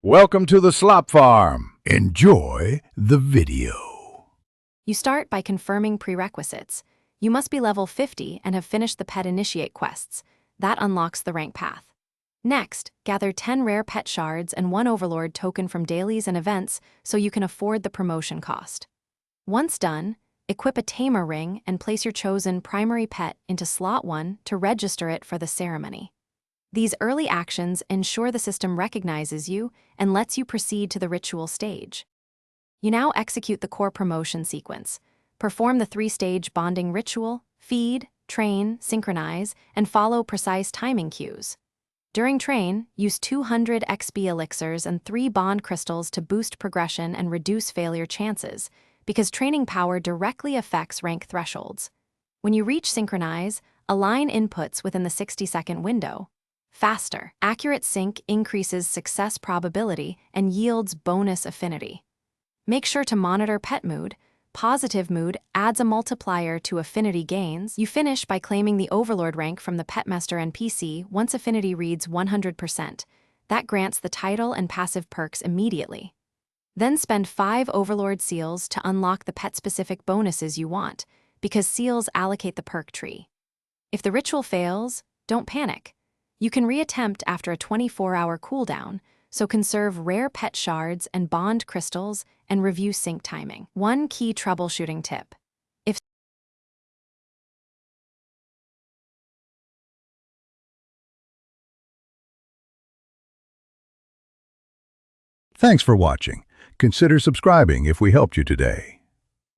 Welcome to the Slop Farm. Enjoy the video. You start by confirming prerequisites. You must be level 50 and have finished the Pet Initiate quests. That unlocks the rank path. Next, gather 10 rare pet shards and 1 Overlord token from dailies and events so you can afford the promotion cost. Once done, equip a tamer ring and place your chosen primary pet into slot 1 to register it for the ceremony. These early actions ensure the system recognizes you and lets you proceed to the ritual stage. You now execute the core promotion sequence. Perform the 3-stage bonding ritual, feed, train, synchronize, and follow precise timing cues. During train, use 200 XP elixirs and 3 bond crystals to boost progression and reduce failure chances, because training power directly affects rank thresholds. When you reach synchronize, align inputs within the 60-second window. Faster, accurate sync increases success probability and yields bonus affinity. Make sure to monitor pet mood. Positive mood adds a multiplier to affinity gains. You finish by claiming the Overlord rank from the Petmaster NPC once affinity reads 100%. That grants the title and passive perks immediately. Then spend 5 Overlord seals to unlock the pet-specific bonuses you want, because seals allocate the perk tree. If the ritual fails, don't panic. You can reattempt after a 24-hour cooldown, so conserve rare pet shards and bond crystals and review sync timing. One key troubleshooting tip. Thanks for watching. Consider subscribing if we helped you today.